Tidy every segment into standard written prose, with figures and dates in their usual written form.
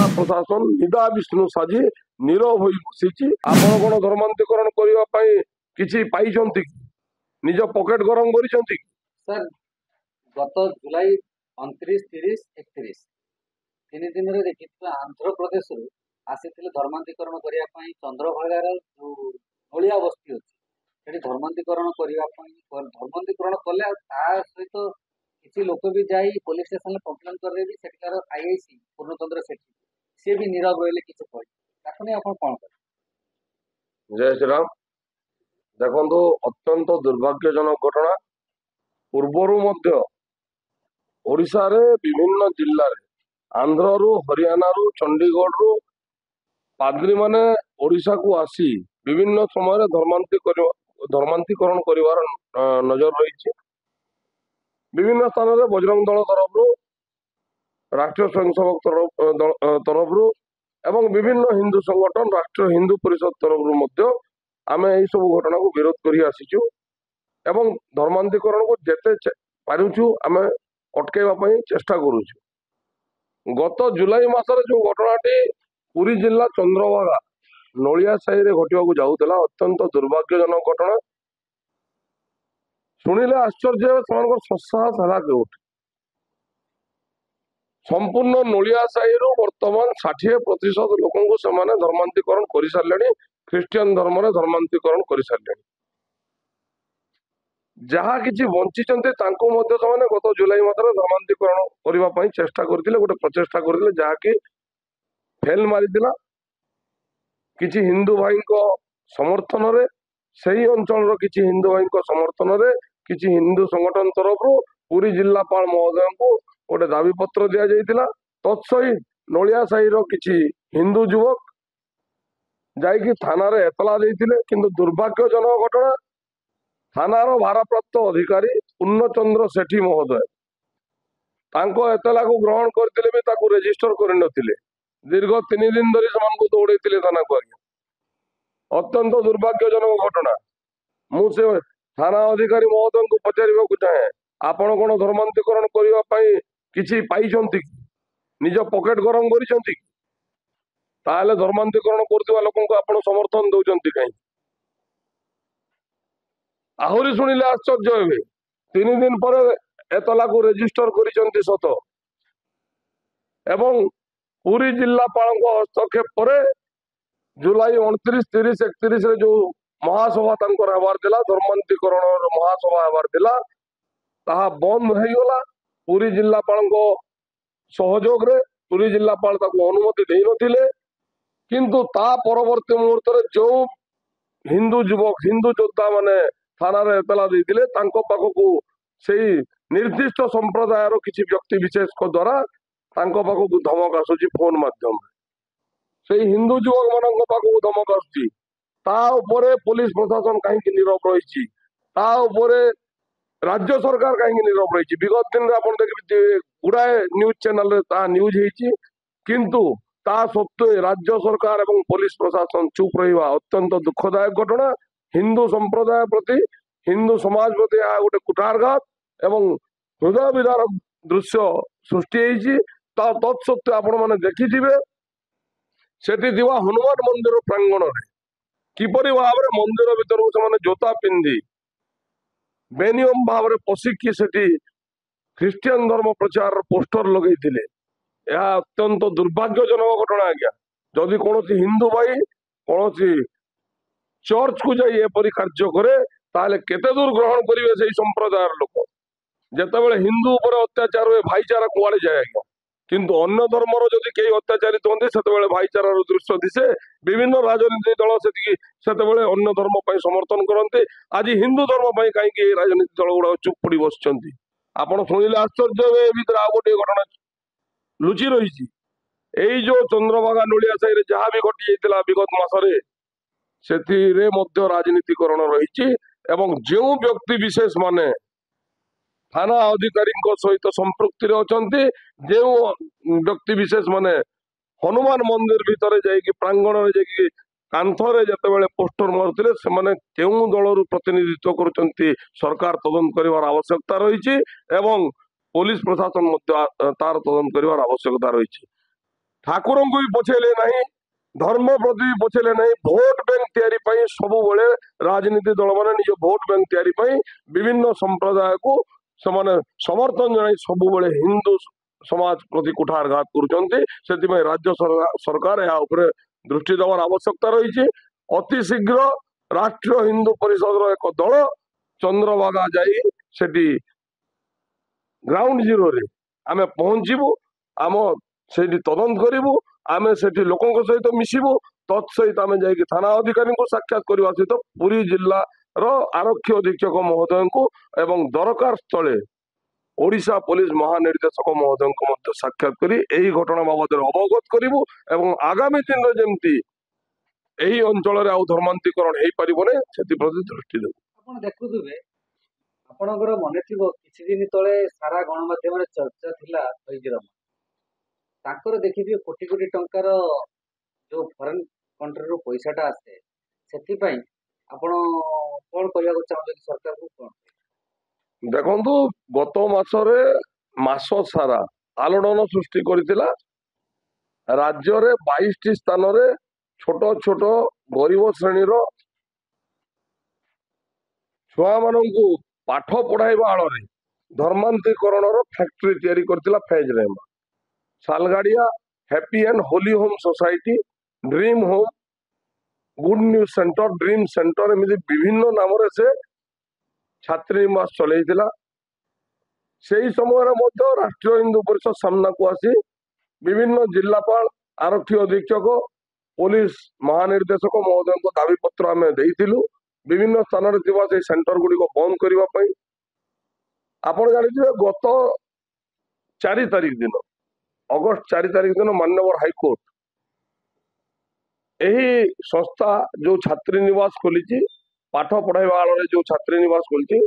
जिला प्रशासन निदा विष्णु साजी नीरव होई बसिछि। आपण कोन धर्मांतरीकरण करिवा पई किछि पाइछंती कि निज पॉकेट गरम करिसंती कि? सर गत जुलाई 29, 30, 31 तीन दिन रे देखिथिला आंध्र प्रदेश रु आसीथिले धर्मांतरीकरण करिया पई चंद्रभागार जो नलिया बस्ती अछि सेठी धर्मांतरीकरण करिया पई धर्मांतरीकरण कले ता सहित किछि लोक भी जाई पुलिस स्टेशन में कंप्लेन कर दे भी सेठकार आईआईसी पूर्णचंद्र सेठी से भी नीरव रहले किछि कहि ताकने आपण कोन कर? जय श्री राम। देखो अत्यंत दुर्भाग्यजनक घटना। पूर्वर ओडिशा रे विभिन्न जिल्ला रे आंध्र रु हरियाणा रु चंडीगढ़ रु पाद्री माने ओडिशा को आसी विभिन्न समय धर्मांतरीकरण करिवार नजर रही। विभिन्न स्थान रे बजरंग दल तरफ राष्ट्रीय स्वयंसेवक तरफ एवं विभिन्न हिंदू संगठन राष्ट्रीय हिंदू परिषद तरफ आम यही सब घटना को विरोध कर आसीचु एवं धर्मांतरीकरण को जेते पारुचु आम अटकैवा चेष्टा करुचु। गत जुलाई मासरे जो घटनाटी पुरी जिला चंद्रभागा नलिया साही रे घटिया जाऊला अत्यंत दुर्भाग्यजनक घटना। शुणिले आश्चर्य ससाहस है केउठ संपूर्ण नलिया साही रु वर्तमान 60% लोक धर्मांतरीकरण कर सारे ख्रीस्टियन धर्म रे धर्मांतरीकरण कर सारे। जहा किछि बंची गत जुलाई मासरे धर्मांतरीकरण करने चेष्टा करथिले गोटे प्रचेष्टा करथिले जहाँकि फेल मारिदिला। किछि हिंदू भाई समर्थन रे सही अंचल किछि हिंदू भाई समर्थन रे किछि हिंदू संगठन तरफ पुरी जिलापाल महोदय को गोटे दाबी पत्र दिया जाइतिला। तत्सहित नलिया साही किछि हिंदू युवक जाइकी थाना रे एतला देइतिले किंतु दुर्भाग्यजनक घटना थानार भारप्राप्त अधिकारी पूर्णचंद्र सेठी महोदय तांको एतला को ग्रहण करथिले भी ताकू रजिस्टर कर नथिले। दीर्घ 3 दिन धरी समान दौड़े थाना को। अत्यंत दुर्भाग्यजनक घटना। मुझे थाना अधिकारी महोदय को पचारिबा को चाहे आपण कोन धर्मांतरीकरण करिवा पई किछि पाइछंती कि निज पॉकेट गरम करिसंती कि? ताले धर्मांतरीकरण करथिबा लोकन को आपण समर्थन दउचंती काई? आहुरी शुणिले आश्चर्य हेबे 3 दिन पर एतला को रजिस्टर करिसंती सत एवं पुरी जिलापाल हस्तक्षेप पर जुलाई 29, 30, 31 रे जो महासभा हबार दिला धर्मांतरीकरण महासभा हबार दिला ताहा बंद हो गला। पुरी जिलापाल सहयोग रे पुरी जिलापाल ताको अनुमति दे नथिले किंतु ता परवर्ती मुहूर्त रे जो हिंदू युवक हिंदू योद्धा माने थाना रे एतला देथिले तांको पाखकु सेही निर्दिष्ट संप्रदाय रो किछि व्यक्ति विशेष को द्वारा तांको पाखकु धमक आसुची फोन माध्यम से हिंदू युवक मान पाखकु धमक आसुची। ता उपरे पुलिस प्रशासन कहीं नीरव रही राज्य सरकार कहीं नीरव रही। विगत दिन में आप देखिए गुड़ाए न्यूज चैनल न्यूज होती किंतु ता सत्वे राज्य सरकार एवं पुलिस प्रशासन चुप रहा अत्यंत दुखदायक घटना। हिंदू संप्रदाय प्रति हिंदू समाज प्रति गोटे कुठारघात एवं हृदय विदारक दृश्य सृष्टि तत्सत्वे आपण मैंने देखिथिबे सेठी दिवा हनुमान मंदिर प्रांगण रे किपरि भाव में मंदिर भीतर से जोता पिंधि बेनियम भाव में पशिकी सेठी ख्रीस्टियन धर्म प्रचार पोस्टर लगे यह अत्यंत दुर्भाग्यजनक घटना। आज्ञा जदि कौन हिंदू भाई कौन चर्च को जाई एपरी कार्य करे ताले केते दूर ग्रहण करेंगे से संप्रदाय लोक जितेबाला हिंदू उपर अत्याचार हुए भाईचारा कुआड़े जाए आज्ञा किंतु अन्य धर्मर जदि कई अत्याचारित होते से भाईचारार दृश्य दिशे विभिन्न राजनीति दल से अन्य धर्म पर समर्थन करते। आज हिंदू धर्म पर कहीं राजनीति दल गुड़ा चुप पड़ी बस आपड़ शुणिले आश्चर्य भर आ गोटे घटना लुचि रही। यही जो चंद्रभागा नलिया साही जहाँ भी घटी जाता विगत मासरे से राजनीतिकरण रही जो व्यक्ति विशेष माने थाना अधिकारी सहित संपृक्ति अच्छा जो व्यक्ति विशेष माने हनुमान मंदिर भितर जाइए प्रांगण में जाइए कांथरे जितेबाला पोस्टर मारुते से दल प्रतिनिधित्व कर सरकार तदंत कर आवश्यकता रही पुलिस प्रशासन तार तदंत कर आवश्यकता रही। ଠାକୁରଙ୍କୁ ବି ପଛେଇଲେ ନାହିଁ, ଧର୍ମ ପ୍ରତି ବି ପଛେଇଲେ ନାହିଁ। ଭୋଟ ବ୍ୟାଙ୍କ ତିଆରି ପାଇଁ ସବୁବେଳେ ରାଜନୀତି ଦଳ ମାନେ ନିଜ ଭୋଟ ବ୍ୟାଙ୍କ ତିଆରି ପାଇଁ ବିଭିନ୍ନ ସମ୍ପ୍ରଦାୟକୁ ସେମାନେ ସମର୍ଥନ ଜଣାଇ ସବୁବେଳେ ହିନ୍ଦୁ ସମାଜ ପ୍ରତି କୁଠାରଘାତ କରୁଛନ୍ତି। ସେଥିପାଇଁ ରାଜ୍ୟ ସରକାର ଏହା ଉପରେ ଦୃଷ୍ଟି ଦେବାର ଆବଶ୍ୟକତା ରହିଛି। ଅତି ଶୀଘ୍ର ରାଷ୍ଟ୍ରୀୟ ହିନ୍ଦୁ ପରିଷଦର ଏକ ଦଳ ଚନ୍ଦ୍ରଭାଗା ଯାଇ ସେଠି ଗ୍ରାଉଣ୍ଡ ଜିରୋରେ ଆମେ ପହଞ୍ଚିବୁ, ଆମ ସେଇଠି ତଦନ୍ତ କରିବୁ, ଆମେ ସେଠି ଲୋକଙ୍କ ସହିତ ମିଶିବୁ। ତତ୍ସହିତ ଆମେ ଯାଇକି ଥାନା ଅଧିକାରୀଙ୍କୁ ସାକ୍ଷାତ କରିବା ସହିତ ପୁରୀ ଜିଲ୍ଲାର ଆରକ୍ଷୀ ଅଧୀକ୍ଷକ ମହୋଦୟଙ୍କୁ ଏବଂ ଦରକାର ସ୍ଥଳେ ଓଡ଼ିଶା ପୋଲିସ ମହାନିର୍ଦ୍ଦେଶକ ମହୋଦୟଙ୍କୁ ମଧ୍ୟ ସାକ୍ଷାତ କରି ଏହି ଘଟଣା ବାବଦରେ ଅବଗତ କରିବୁ ଏବଂ ଆଗାମୀ ଦିନରେ ଯେମିତି ଏହି ଅଞ୍ଚଳରେ ଆଉ ଧର୍ମାନ୍ତୀକରଣ ହେଇପାରିବନି ସେଥିପ୍ରତି ଦୃଷ୍ଟି ଦେବୁ। ଆପଣ ଦେଖୁଥିବେ, ଆପଣଙ୍କର ମନେ ଥିବ କିଛି ଦିନ ତଳେ ସାରା ଗଣମାଧ୍ୟମରେ ଚର୍ଚ୍ଚା ଥିଲା ଫୈଜରମ। ତାଙ୍କର ଦେଖିଥିବେ କୋଟି କୋଟି ଟଙ୍କାର ଯୋଉ ଫରେନ୍ କଣ୍ଟ୍ରିରୁ ପଇସାଟା ଆସେ, ସେଥିପାଇଁ ଆପଣ କଣ କହିବାକୁ ଚାହୁଁଛନ୍ତି ସରକାରକୁ? କଣ ଦେଖନ୍ତୁ, ଗତ ମାସରେ ମାସ ସାରା ଆଲୋଡ଼ନ ସୃଷ୍ଟି କରିଥିଲା। ରାଜ୍ୟରେ 22ଟି ସ୍ଥାନରେ ଛୋଟ ଛୋଟ ଗରିବ ଶ୍ରେଣୀର ଛୁଆମାନଙ୍କୁ ପାଠ ପଢାଇବା ଆଳରେ ଧର୍ମାନ୍ତୀକରଣର ଫ୍ୟାକ୍ଟ୍ରି ତିଆରି କରିଥିଲା Faiz Rehman. Salgadia, happy and holy home society, dream home, good news centre, dream centre, ଏମିତି ବିଭିନ୍ନ ନାମରେ ସେ ଛାତ୍ରୀ ନିବାସ ଚଲେଇଥିଲା। ସେହି ସମୟରେ ମଧ୍ୟ ରାଷ୍ଟ୍ରୀୟ ହିନ୍ଦୁ ପରିଷଦ ସାମ୍ନାକୁ ଆସି ବିଭିନ୍ନ ଜିଲ୍ଲାପାଳ, ଆରକ୍ଷୀ ଅଧୀକ୍ଷକ, ପୋଲିସ ମହାନିର୍ଦ୍ଦେଶକ ମହୋଦୟଙ୍କ ଦାବିପତ୍ର ଆମେ ଦେଇଥିଲୁ ବିଭିନ୍ନ ସ୍ଥାନରେ ଥିବା ସେଇ ସେଣ୍ଟର ଗୁଡିକ ବନ୍ଦ କରିବା ପାଇଁ। ଆପଣ ଜାଣିଥିବେ ଗତ 4 ତାରିଖ ଦିନ, ଅଗଷ୍ଟ 4 ତାରିଖ ଦିନ ମାନ୍ୟବର ହାଇକୋର୍ଟ ଏହି ସଂସ୍ଥା ଯୋଉ ଛାତ୍ରୀ ନିବାସ ଖୋଲିଛି, ପାଠ ପଢାଇବା ଆଳରେ ଯୋଉ ଛାତ୍ରୀ ନିବାସ ଖୋଲିଛି,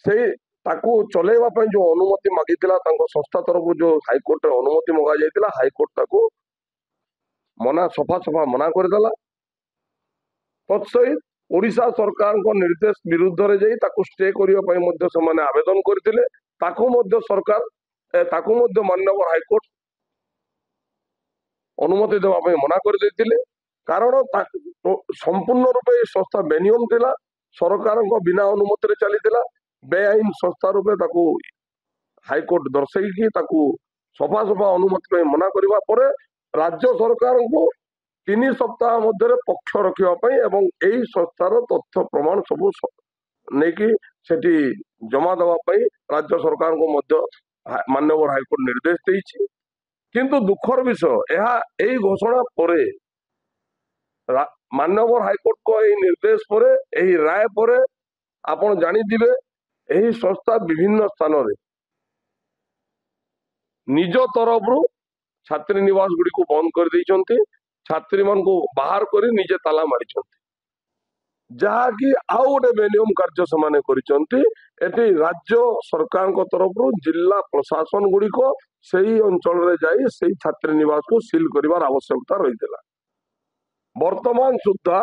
ସେଇ ତାକୁ ଚଲେଇବା ପାଇଁ ଯୋଉ ଅନୁମତି ମାଗିଥିଲା ତାଙ୍କ ସଂସ୍ଥା ତରଫରୁ ଯୋଉ ହାଇକୋର୍ଟରେ ଅନୁମତି ମଗା ଯାଇଥିଲା, ହାଇକୋର୍ଟ ତାକୁ ସଫା ମନା କରିଦେଲା। ତତ୍ସହିତ ଓଡ଼ିଶା ସରକାରଙ୍କ ନିର୍ଦ୍ଦେଶ ବିରୁଦ୍ଧରେ ଯାଇ ତାକୁ ଷ୍ଟେ କରିବା ପାଇଁ ମଧ୍ୟ ସେମାନେ ଆବେଦନ କରିଥିଲେ। ତାକୁ ମଧ୍ୟ ମାନ୍ୟବର ହାଇକୋର୍ଟ ଅନୁମତି ଦେବା ପାଇଁ ମନା କରିଦେଇଥିଲେ। କାରଣ ସମ୍ପୂର୍ଣ୍ଣ ରୂପେ ଏହି ସଂସ୍ଥା ବେନିୟମ ଥିଲା, ସରକାରଙ୍କ ବିନା ଅନୁମତିରେ ଚାଲିଥିଲା, ବେଆଇନ ସଂସ୍ଥା ରୂପେ ତାକୁ ହାଇକୋର୍ଟ ଦର୍ଶାଇକି ତାକୁ ସଫା ଅନୁମତି ପାଇଁ ମନା କରିବା ପରେ ରାଜ୍ୟ ସରକାରଙ୍କୁ 3 ସପ୍ତାହ ମଧ୍ୟରେ ପକ୍ଷ ରଖିବା ପାଇଁ ଏବଂ ଏହି ସଂସ୍ଥାର ତଥ୍ୟ ପ୍ରମାଣ ସବୁ ନେଇକି ସେଠି ଜମା ଦେବା ପାଇଁ ରାଜ୍ୟ ସରକାରଙ୍କୁ ମଧ୍ୟ ମାନ୍ୟବର ହାଇକୋର୍ଟ ନିର୍ଦ୍ଦେଶ ଦେଇଛି। କିନ୍ତୁ ଦୁଃଖର ବିଷୟ, ଏହି ଘୋଷଣା ପରେ ମାନ୍ୟବର ହାଇକୋର୍ଟଙ୍କ ଏହି ନିର୍ଦ୍ଦେଶ ପରେ, ଏହି ରାୟ ପରେ ଆପଣ ଜାଣିଥିବେ ଏହି ସଂସ୍ଥା ବିଭିନ୍ନ ସ୍ଥାନରେ ନିଜ ତରଫରୁ ଛାତ୍ରୀ ନିବାସ ଗୁଡିକୁ ବନ୍ଦ କରିଦେଇଛନ୍ତି, ଛାତ୍ରୀ ମାନଙ୍କୁ ବାହାର କରି ନିଜେ ତାଲା ମାରିଛନ୍ତି, ଯାହାକି ଆଉ ଗୋଟେ ବେନିୟମ କାର୍ଯ୍ୟ ସେମାନେ କରିଛନ୍ତି। ଏଠି ରାଜ୍ୟ ସରକାରଙ୍କ ତରଫରୁ ଜିଲ୍ଲା ପ୍ରଶାସନ ଗୁଡିକ ସେଇ ଅଞ୍ଚଳରେ ଯାଇ ସେଇ ଛାତ୍ରୀ ନିବାସକୁ ସିଲ୍ କରିବାର ଆବଶ୍ୟକତା ରହିଥିଲା। ବର୍ତ୍ତମାନ ସୁଦ୍ଧା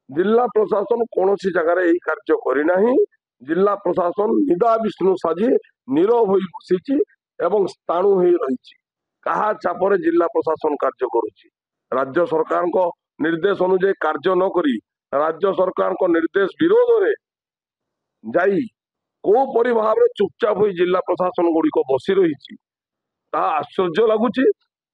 ଜିଲ୍ଲା ପ୍ରଶାସନ କୌଣସି ଜାଗାରେ ଏହି କାର୍ଯ୍ୟ କରିନାହିଁ। ଜିଲ୍ଲା ପ୍ରଶାସନ ନିଦା ବିଷ୍ଣୁ ସାଜି ନୀରବ ହୋଇ ବସିଛି ଏବଂ ସ୍ଥାଣୁ ହୋଇ ରହିଛି। କାହା ଚାପରେ ଜିଲ୍ଲା ପ୍ରଶାସନ କାର୍ଯ୍ୟ କରୁଛି? ରାଜ୍ୟ ସରକାରଙ୍କ ନିର୍ଦ୍ଦେଶ ଅନୁଯାୟୀ କାର୍ଯ୍ୟ ନ କରି ରାଜ୍ୟ ସରକାରଙ୍କ ନିର୍ଦ୍ଦେଶ ବିରୋଧରେ ଯାଇ କୋଉପରି ଭାବରେ ଚୁପଚାପ ହୋଇ ଜିଲ୍ଲା ପ୍ରଶାସନ ଗୁଡିକ ବସି ରହିଛି, ତାହା ଆଶ୍ଚର୍ଯ୍ୟ ଲାଗୁଛି।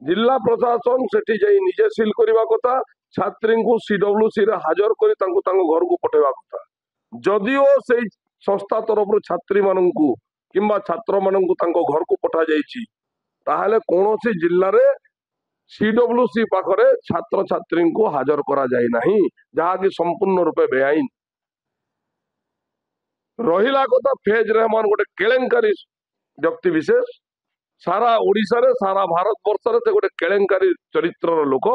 ଜିଲ୍ଲା ପ୍ରଶାସନ ସେଠି ଯାଇ ନିଜେ ସିଲ୍ କରିବା କଥା, ଛାତ୍ରୀଙ୍କୁ CWC ରେ ହାଜର କରି ତାଙ୍କୁ ତାଙ୍କ ଘରକୁ ପଠେଇବା କଥା। ଯଦିଓ ସେଇ ସଂସ୍ଥା ତରଫରୁ ଛାତ୍ରୀ ମାନଙ୍କୁ କିମ୍ବା ଛାତ୍ର ମାନଙ୍କୁ ତାଙ୍କ ଘରକୁ ପଠାଯାଇଛି, ତାହେଲେ କୌଣସି ଜିଲ୍ଲାରେ CWC ପାଖରେ ଛାତ୍ରଛାତ୍ରୀଙ୍କୁ ହାଜର କରାଯାଇ ନାହିଁ, ଯାହାକି ସମ୍ପୂର୍ଣ୍ଣ ରୂପେ ବେଆଇନ। ରହିଲା କଥା, ଫୈଜ ରେହମାନ ଗୋଟେ କେଳେଙ୍କାରୀ ବ୍ୟକ୍ତି ବିଶେଷ। ସାରା ଓଡ଼ିଶାରେ, ସାରା ଭାରତ ବର୍ଷରେ ସେ ଗୋଟେ କେଳେଙ୍କାରୀ ଚରିତ୍ରର ଲୋକ।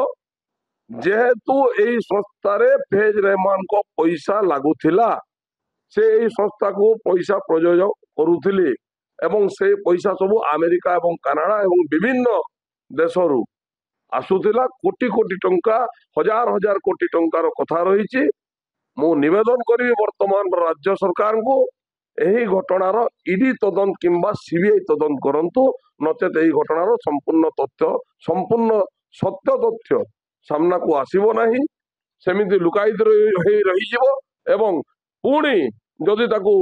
ଯେହେତୁ ଏହି ସଂସ୍ଥାରେ ଫୈଜ ରେହମାନଙ୍କ ପଇସା ଲାଗୁଥିଲା, ସେ ଏହି ସଂସ୍ଥାକୁ ପଇସା ପ୍ରଯୋଗ କରୁଥିଲେ ଏବଂ ସେ ପଇସା ସବୁ ଆମେରିକା ଏବଂ କାନାଡା ଏବଂ ବିଭିନ୍ନ ଦେଶରୁ ଆସୁଥିଲା। କୋଟି କୋଟି ଟଙ୍କା, ହଜାର ହଜାର କୋଟି ଟଙ୍କାର କଥା ରହିଛି। ମୁଁ ନିବେଦନ କରିବି ବର୍ତ୍ତମାନର ରାଜ୍ୟ ସରକାରଙ୍କୁ ଏହି ଘଟଣାର ଇଡି ତଦନ୍ତ କିମ୍ବା ସିବିଆଇ ତଦନ୍ତ କରନ୍ତୁ, ନଚେତ ଏହି ଘଟଣାର ସମ୍ପୂର୍ଣ୍ଣ ସତ୍ୟ ତଥ୍ୟ ସାମ୍ନାକୁ ଆସିବ ନାହିଁ। ସେମିତି ଲୁକାୟିତ ହେଇ ରହିଯିବ ଏବଂ ପୁଣି ଯଦି ତାକୁ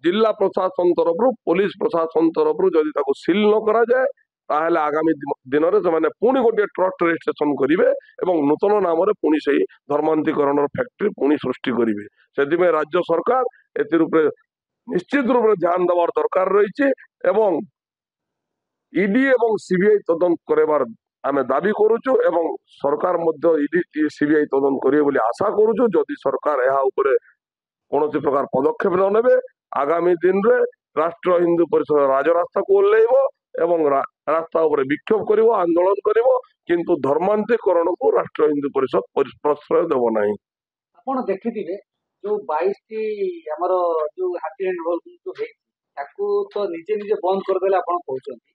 ଜିଲ୍ଲା ପ୍ରଶାସନ ତରଫରୁ ପୋଲିସ ପ୍ରଶାସନ ତରଫରୁ ଯଦି ତାକୁ ସିଲ୍ ନ କରାଯାଏ, ତାହେଲେ ଆଗାମୀ ଦିନରେ ସେମାନେ ପୁଣି ଗୋଟିଏ ଟ୍ରଷ୍ଟ ରେଜିଷ୍ଟ୍ରେସନ କରିବେ ଏବଂ ନୂତନ ନାମରେ ପୁଣି ସେଇ ଧର୍ମାନ୍ତୀକରଣର ଫ୍ୟାକ୍ଟ୍ରି ପୁଣି ସୃଷ୍ଟି କରିବେ। ସେଥିପାଇଁ ରାଜ୍ୟ ସରକାର ଏଥିରୂପରେ ନିଶ୍ଚିତ ରୂପରେ ଧ୍ୟାନ ଦେବାର ଦରକାର ରହିଛି ଏବଂ ଇଡି ଏବଂ ସିବିଆଇ ତଦନ୍ତ କରିବାର ଆମେ ଦାବି କରୁଛୁ ଏବଂ ସରକାର ମଧ୍ୟ ଇଡି ସିବିଆଇ ତଦନ୍ତ କରିବେ ବୋଲି ଆଶା କରୁଛୁ। ଯଦି ସରକାର ଏହା ଉପରେ କୌଣସି ପ୍ରକାର ପଦକ୍ଷେପ ନ ନେବେ, ଆଗାମୀ ଦିନରେ ରାଷ୍ଟ୍ର ହିନ୍ଦୁ ପରିଷଦ ରାଜରାସ୍ତାକୁ ଓହ୍ଲେଇବ ଏବଂ ରାସ୍ତା ଉପରେ ବିକ୍ଷୋଭ କରିବ, ଆନ୍ଦୋଳନ କରିବ, କିନ୍ତୁ ଧର୍ମାନ୍ତୀକରଣକୁ ରାଷ୍ଟ୍ର ହିନ୍ଦୁ ପରିଷଦ ପ୍ରଶ୍ରୟ ଦେବ ନାହିଁ। ଆପଣ ଦେଖିଥିବେ ଯୋଉ 22ଟି ଆମର ଯୋଉ ହାତୀ ଆଣ୍ଡ ହୋଲ ଯୋଉ ହେଇଛି ତାକୁ ତ ନିଜେ ନିଜେ ବନ୍ଦ କରିଦେଲେ ଆପଣ କହୁଛନ୍ତି।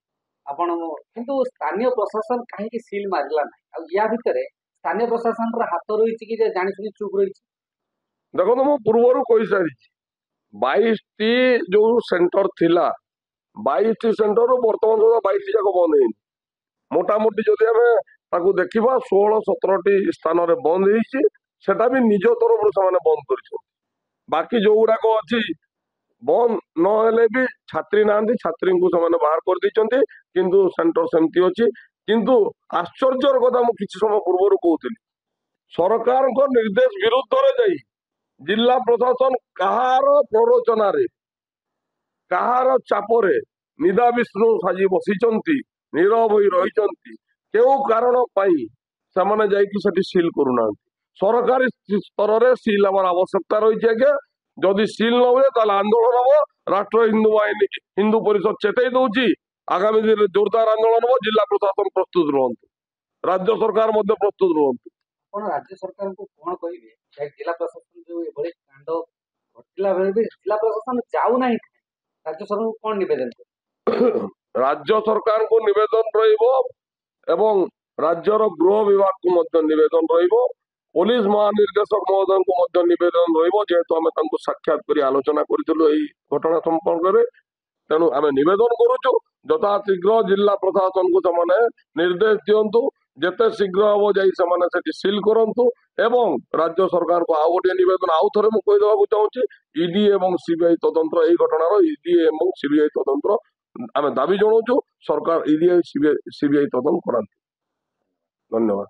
ଆପଣ କିନ୍ତୁ ସ୍ଥାନୀୟ ପ୍ରଶାସନ କାହିଁକି ସିଲ୍ ମାରିଲା ନାହିଁ? ଆଉ ୟା ଭିତରେ ସ୍ଥାନୀୟ ପ୍ରଶାସନର ହାତ ରହିଛି କି ଯେ ଜାଣିଶୁଣି ଚୁପ୍ ରହିଛି? ଦେଖନ୍ତୁ, ମୁଁ ପୂର୍ବରୁ କହିସାରିଛି 22ଟି ଯୋଉ ସେଣ୍ଟର ଥିଲା, 22ଟି ସେଣ୍ଟରରୁ ବର୍ତ୍ତମାନ ସୁଦ୍ଧା 22ଟି ଯାକ ବନ୍ଦ ହେଇନି। ମୋଟାମୋଟି ଯଦି ଆମେ ତାକୁ ଦେଖିବା 16-17ଟି ସ୍ଥାନରେ ବନ୍ଦ ହେଇଛି। ସେଟା ବି ନିଜ ତରଫରୁ ସେମାନେ ବନ୍ଦ କରିଛନ୍ତି। ବାକି ଯୋଉଗୁଡାକ ଅଛି ବନ୍ଦ ନହେଲେ ବି ଛାତ୍ରୀ ନାହାନ୍ତି, ଛାତ୍ରୀଙ୍କୁ ସେମାନେ ବାହାର କରିଦେଇଛନ୍ତି, କିନ୍ତୁ ସେଣ୍ଟର ସେମିତି ଅଛି। କିନ୍ତୁ ଆଶ୍ଚର୍ଯ୍ୟର କଥା ମୁଁ କିଛି ସମୟ ପୂର୍ବରୁ କହୁଥିଲି, ସରକାରଙ୍କ ନିର୍ଦ୍ଦେଶ ବିରୁଦ୍ଧରେ ଯାଇ ଜିଲ୍ଲା ପ୍ରଶାସନ କାହାର ପ୍ରରୋଚନାରେ, କାହାର ଚାପରେ ନିଦା ବିଷ୍ଣୁ ସାଜି ବସିଛନ୍ତି, ନୀରବ ହୋଇ ରହିଛନ୍ତି, କେଉଁ କାରଣ ପାଇଁ ସେମାନେ ଯାଇକି ସେଠି ସିଲ୍ କରୁନାହାନ୍ତି? ସରକାରୀ ସ୍ତରରେ ସିଲ୍ ହେବାର ଆବଶ୍ୟକତା ରହିଛି ଆଜ୍ଞା। ଯଦି ସିଲ୍ ନ ହୁଏ ତାହେଲେ ଆନ୍ଦୋଳନ ହବ। ରାଷ୍ଟ୍ର ହିନ୍ଦୁ ପରିଷଦ ଚେତାଇ ଦଉଛି, ଆଗାମୀ ଦିନରେ ଜୋରଦାର ଆନ୍ଦୋଳନ ହବ। ଜିଲ୍ଲା ପ୍ରଶାସନ ପ୍ରସ୍ତୁତ ରୁହନ୍ତୁ, ରାଜ୍ୟ ସରକାର ମଧ୍ୟ ପ୍ରସ୍ତୁତ ରୁହନ୍ତୁ। ଆପଣ ରାଜ୍ୟ ସରକାରଙ୍କୁ କଣ କହିବେ? ଜିଲ୍ଲା ପ୍ରଶାସନ ଯୋଉ ଏଭଳି କାଣ୍ଡ ଘଟିଲା ବେଳେ ବି ଜିଲ୍ଲା ପ୍ରଶାସନ ଯାଉନାହିଁ, ରାଜ୍ୟ ସରକାରଙ୍କୁ କଣ ନିବେଦନ କରିବେ? ରାଜ୍ୟ ସରକାରଙ୍କୁ ନିବେଦନ ରହିବ ଏବଂ ରାଜ୍ୟର ଗୃହ ବିଭାଗକୁ ମଧ୍ୟ ନିବେଦନ ରହିବ, ପୋଲିସ ମହାନିର୍ଦ୍ଦେଶକ ମହୋଦୟଙ୍କୁ ମଧ୍ୟ ନିବେଦନ ରହିବ। ଯେହେତୁ ଆମେ ତାଙ୍କୁ ସାକ୍ଷାତ କରି ଆଲୋଚନା କରିଥିଲୁ ଏହି ଘଟଣା ସମ୍ପର୍କରେ, ତେଣୁ ଆମେ ନିବେଦନ କରୁଛୁ ଯଥାଶୀଘ୍ର ଜିଲ୍ଲା ପ୍ରଶାସନକୁ ସେମାନେ ନିର୍ଦ୍ଦେଶ ଦିଅନ୍ତୁ, ଯେତେ ଶୀଘ୍ର ହବ ଯାଇ ସେମାନେ ସେଠି ସିଲ୍ କରନ୍ତୁ। ଏବଂ ରାଜ୍ୟ ସରକାରଙ୍କୁ ଆଉ ଗୋଟିଏ ନିବେଦନ ଆଉ ଥରେ ମୁଁ କହିଦେବାକୁ ଚାହୁଁଛି, ଇଡି ଏବଂ ସିବିଆଇ ତଦନ୍ତ, ଏହି ଘଟଣାର ଇଡି ଏବଂ ସିବିଆଇ ତଦନ୍ତ ଆମେ ଦାବି ଜଣାଉଛୁ। ସରକାର ଇଡି ସିବିଆଇ ତଦନ୍ତ କରାନ୍ତୁ। ଧନ୍ୟବାଦ।